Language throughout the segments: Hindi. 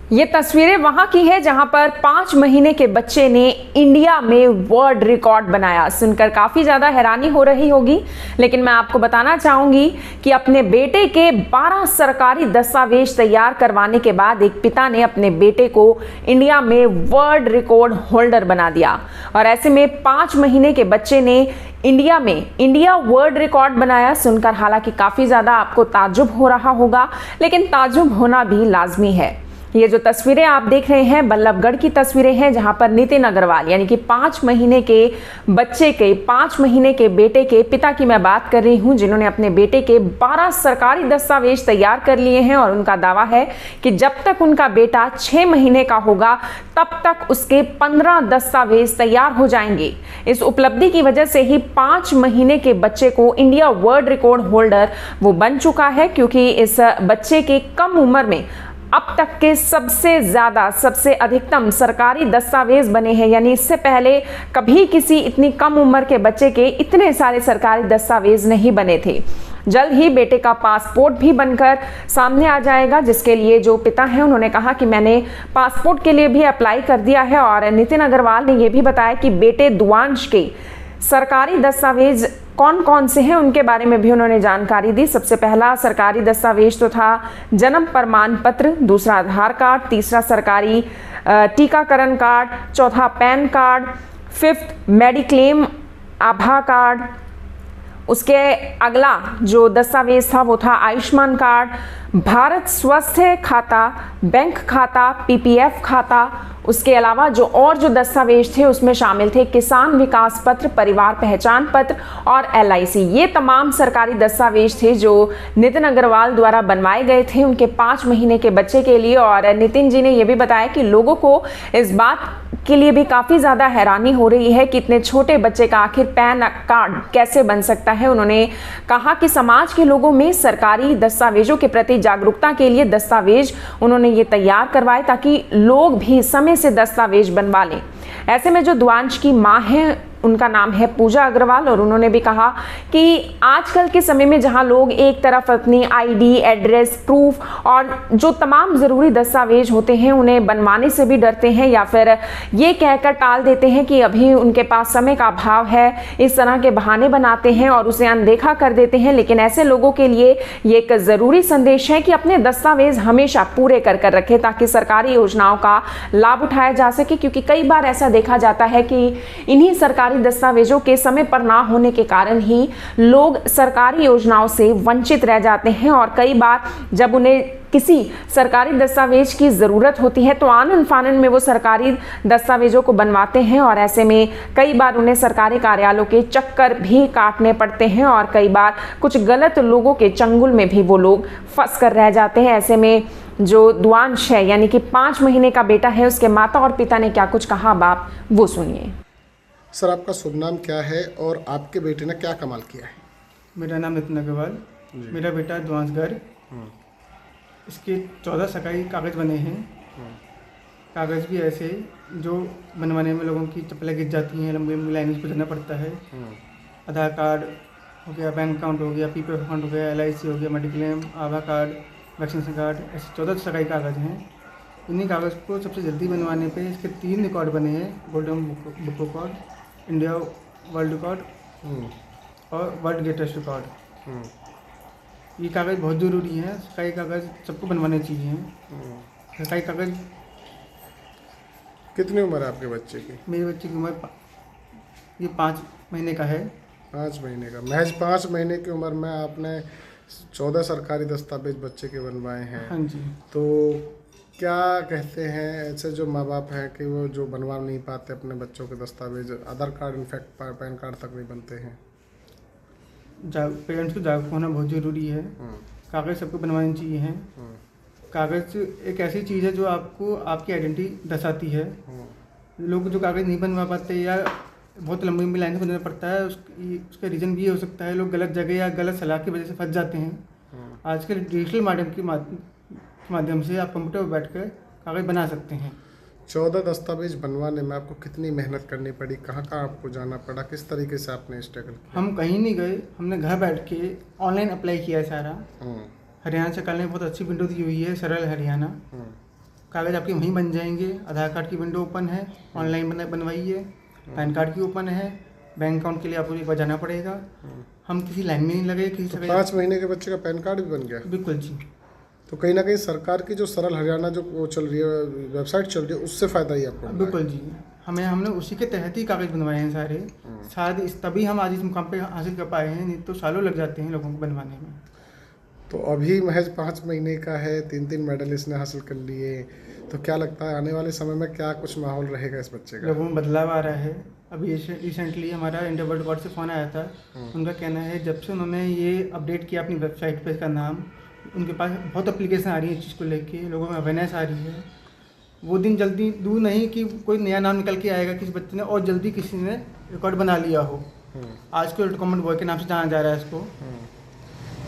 ये तस्वीरें वहां की है जहां पर 5 महीने के बच्चे ने इंडिया में वर्ल्ड रिकॉर्ड बनाया। सुनकर काफी ज्यादा हैरानी हो रही होगी, लेकिन मैं आपको बताना चाहूंगी कि अपने बेटे के 12 सरकारी दस्तावेज तैयार करवाने के बाद एक पिता ने अपने बेटे को इंडिया में वर्ल्ड रिकॉर्ड होल्डर बना दिया। और ऐसे में 5 महीने के बच्चे ने इंडिया वर्ल्ड रिकॉर्ड बनाया। सुनकर हालांकि काफी ज्यादा आपको ताज्जुब हो रहा होगा, लेकिन ताज्जुब होना भी लाजमी है। ये जो तस्वीरें आप देख रहे हैं बल्लभगढ़ की तस्वीरें हैं, जहां पर नितिन अग्रवाल यानी कि 5 महीने के बच्चे के 5 महीने के बेटे के पिता की मैं बात कर रही हूं, जिन्होंने अपने बेटे के 12 सरकारी दस्तावेज तैयार कर लिए हैं। और उनका दावा है कि जब तक उनका बेटा 6 महीने का होगा तब तक उसके 15 दस्तावेज तैयार हो जाएंगे। इस उपलब्धि की वजह से ही 5 महीने के बच्चे को इंडिया वर्ल्ड रिकॉर्ड होल्डर वो बन चुका है, क्योंकि इस बच्चे के कम उम्र में अब तक के सबसे अधिकतम सरकारी दस्तावेज बने हैं। यानी इससे पहले कभी किसी इतनी कम उम्र के बच्चे के इतने सारे सरकारी दस्तावेज नहीं बने थे। जल्द ही बेटे का पासपोर्ट भी बनकर सामने आ जाएगा, जिसके लिए जो पिता हैं उन्होंने कहा कि मैंने पासपोर्ट के लिए भी अप्लाई कर दिया है। और नितिन अग्रवाल ने यह भी बताया कि बेटे दुआंश के सरकारी दस्तावेज कौन कौन से हैं उनके बारे में भी उन्होंने जानकारी दी। सबसे पहला सरकारी दस्तावेज तो था जन्म प्रमाण पत्र, दूसरा आधार कार्ड, तीसरा सरकारी टीकाकरण कार्ड, चौथा पैन कार्ड, 5th मेडिक्लेम आभा कार्ड। उसके अगला जो दस्तावेज था वो था आयुष्मान कार्ड, भारत स्वास्थ्य खाता, बैंक खाता, पीपीएफ खाता। उसके अलावा जो दस्तावेज थे उसमें शामिल थे किसान विकास पत्र, परिवार पहचान पत्र और LIC। ये तमाम सरकारी दस्तावेज थे जो नितिन अग्रवाल द्वारा बनवाए गए थे उनके 5 महीने के बच्चे के लिए। और नितिन जी ने यह भी बताया कि लोगों को इस बात के लिए भी काफ़ी ज़्यादा हैरानी हो रही है कि इतने छोटे बच्चे का आखिर पैन कार्ड कैसे बन सकता है। उन्होंने कहा कि समाज के लोगों में सरकारी दस्तावेजों के प्रति जागरूकता के लिए दस्तावेज उन्होंने ये तैयार करवाए ताकि लोग भी समय से दस्तावेज बनवा लें। ऐसे में जो दुआंश की मां है उनका नाम है पूजा अग्रवाल, और उन्होंने भी कहा कि आजकल के समय में जहां लोग एक तरफ अपनी ID, एड्रेस प्रूफ और जो तमाम ज़रूरी दस्तावेज होते हैं उन्हें बनवाने से भी डरते हैं, या फिर ये कहकर टाल देते हैं कि अभी उनके पास समय का अभाव है, इस तरह के बहाने बनाते हैं और उसे अनदेखा कर देते हैं। लेकिन ऐसे लोगों के लिए ये एक ज़रूरी संदेश है कि अपने दस्तावेज हमेशा पूरे कर रखें ताकि सरकारी योजनाओं का लाभ उठाया जा सके। क्योंकि कई बार ऐसा देखा जाता है कि इन्हीं सरकारी दस्तावेजों के समय पर ना होने के कारण ही लोग सरकारी योजनाओं से वंचित रह जाते हैं। और कई बार जब उन्हें किसी सरकारी दस्तावेज की ज़रूरत होती है तो आनन फानन में वो सरकारी दस्तावेजों को बनवाते हैं, और ऐसे में कई बार उन्हें सरकारी कार्यालयों के चक्कर भी काटने पड़ते हैं और कई बार कुछ गलत लोगों के चंगुल में भी वो लोग फंस कर रह जाते हैं। ऐसे में जो दुआंश है यानी कि 5 महीने का बेटा है, उसके माता और पिता ने क्या कुछ कहा, बाप वो सुनिए। सर, आपका शुभ नाम क्या है और आपके बेटे ने क्या कमाल किया है? मेरा नाम नितिन अग्रवाल, मेरा बेटा दुआंशगढ़। इसके 14 सरकारी कागज़ बने हैं। कागज़ भी ऐसे जो बनवाने में लोगों की चप्पलें गिर जाती हैं, लंबी लंबी लाइन गुजरना पड़ता है। आधार कार्ड हो गया, बैंक अकाउंट हो गया, पीपीएफ अकाउंट हो गया, LIC हो गया, मेडिक्लेम, आभा कार्ड, वैक्सीनेशन कार्ड, ऐसे 14 सरकारी कागज़ हैं। इन्हीं कागज़ को सबसे जल्दी बनवाने पे इसके 3 रिकॉर्ड बने हैं, golden book record, India world record और वर्ल्ड ग्रेटेस्ट रिकॉर्ड। ये कागज़ बहुत ज़रूरी है, सरकारी कागज़ सबको बनवाने चाहिए। सरकारी कागज़। कितनी उम्र है आपके बच्चे की? मेरे बच्चे की उम्र ये 5 महीने का है। 5 महीने का? महज 5 महीने की उम्र में आपने 14 सरकारी दस्तावेज बच्चे के बनवाए हैं। हाँ जी। तो क्या कहते हैं ऐसे जो माँ बाप हैं कि वो जो बनवा नहीं पाते अपने बच्चों के दस्तावेज, आधार कार्ड, इनफैक्ट पैन कार्ड तक नहीं बनते हैं? पेरेंट्स को जागरूक होना बहुत ज़रूरी है। कागज़ सबको बनवाने चाहिए हैं। कागज़ एक ऐसी चीज़ है जो आपको आपकी आइडेंटिटी दर्शाती है। लोग जो कागज़ नहीं बनवा पाते या बहुत लंबी लंबी लाइन से गुजरना पड़ता है, उसका रीज़न भी ये हो सकता है लोग गलत जगह या गलत सलाह की वजह से फंस जाते हैं। आजकल डिजिटल माध्यम के माध्यम से आप कंप्यूटर पर बैठकर कागज़ बना सकते हैं। 14 दस्तावेज बनवाने में आपको कितनी मेहनत करनी पड़ी? कहाँ आपको जाना पड़ा? किस तरीके से आपने स्ट्रगल किया? हम कहीं नहीं गए, हमने घर बैठ के ऑनलाइन अप्लाई किया है सारा। हरियाणा सरकार ने बहुत अच्छी विंडो दी हुई है, सरल हरियाणा। कागज़ आपके वहीं बन जाएंगे। आधार कार्ड की विंडो ओपन है, ऑनलाइन बनवाई है। पैन कार्ड की ओपन है। बैंक अकाउंट के लिए आपको एक बार जाना पड़ेगा। हम किसी लाइन में नहीं लगे, किसी तो से 5 महीने के बच्चे का पैन कार्ड भी बन गया? बिल्कुल जी। तो कहीं ना कहीं सरकार की जो सरल हरियाणा जो वो चल रही है, वेबसाइट चल रही है, उससे फ़ायदा ही आपको मिला है? बिल्कुल जी। हमने उसी के तहत ही कागज़ बनवाए हैं सारे। शायद तभी हम आज इस मुकाम पे हासिल कर पाए हैं, नहीं तो सालों लग जाते हैं लोगों को बनवाने में। तो अभी महज 5 महीने का है, 3 मेडल इसने हासिल कर लिए। तो क्या लगता है आने वाले समय में क्या कुछ माहौल रहेगा इस बच्चे का? लोगों में बदलाव आ रहा है। अभी रिसेंटली हमारा इंडिया वर्ल्ड रिकॉर्ड से फ़ोन आया था। उनका कहना है जब से उन्होंने ये अपडेट किया अपनी वेबसाइट पे इसका नाम, उनके पास बहुत एप्लीकेशन आ रही है इस चीज़ को लेके, लोगों में अवेयरनेस आ रही है। वो दिन जल्दी दूर नहीं कि कोई नया नाम निकल के आएगा किसी बच्चे ने और जल्दी किसी ने रिकॉर्ड बना लिया हो। आज को रिकॉर्ड बॉय के नाम से जाना जा रहा है इसको।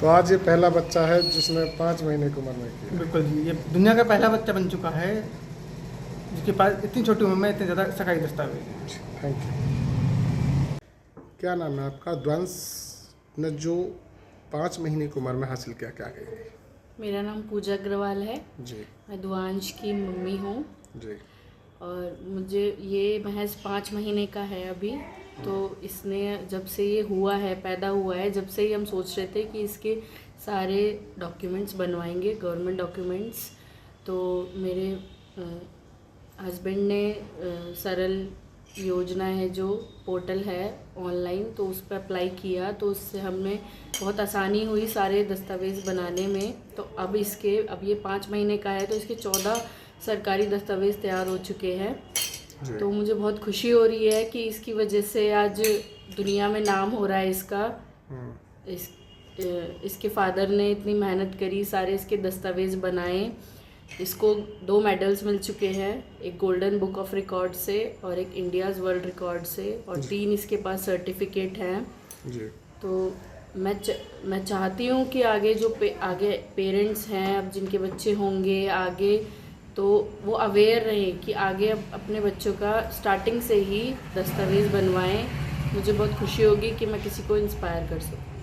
तो आज ये पहला बच्चा है जिसने 5 महीने की उम्र में किया। बिल्कुल जी, ये दुनिया का पहला बच्चा बन चुका है जिसके पास इतनी छोटी उम्र में इतने ज़्यादा सरकारी दस्तावेज हैं। Thank you. क्या नाम है आपका? द्वांश ने जो 5 महीने की उम्र में हासिल किया, क्या कहेंगे? मेरा नाम पूजा अग्रवाल है। जी मैं द्वांश की मम्मी हूँ जी। और मुझे ये महज 5 महीने का है अभी। तो इसने जब से ये हुआ है, पैदा हुआ है, जब से ही हम सोच रहे थे कि इसके सारे डॉक्यूमेंट्स बनवाएंगे, गवर्नमेंट डॉक्यूमेंट्स। तो मेरे हस्बैंड ने सरल योजना है जो पोर्टल है ऑनलाइन, तो उस पर अप्लाई किया। तो उससे हमें बहुत आसानी हुई सारे दस्तावेज़ बनाने में। तो अब ये 5 महीने का है तो इसके 14 सरकारी दस्तावेज़ तैयार हो चुके हैं। तो मुझे बहुत खुशी हो रही है कि इसकी वजह से आज दुनिया में नाम हो रहा है इसका। इसके फादर ने इतनी मेहनत करी, सारे इसके दस्तावेज़ बनाए। इसको 2 मेडल्स मिल चुके हैं, एक गोल्डन बुक ऑफ रिकॉर्ड से और एक इंडियाज़ वर्ल्ड रिकॉर्ड से, और 3 इसके पास सर्टिफिकेट हैं जी। तो मैं चाहती हूँ कि आगे जो आगे पेरेंट्स हैं अब जिनके बच्चे होंगे आगे, तो वो अवेयर रहें कि आगे अपने बच्चों का स्टार्टिंग से ही दस्तावेज़ बनवाएं। मुझे बहुत खुशी होगी कि मैं किसी को इंस्पायर कर सकूँ।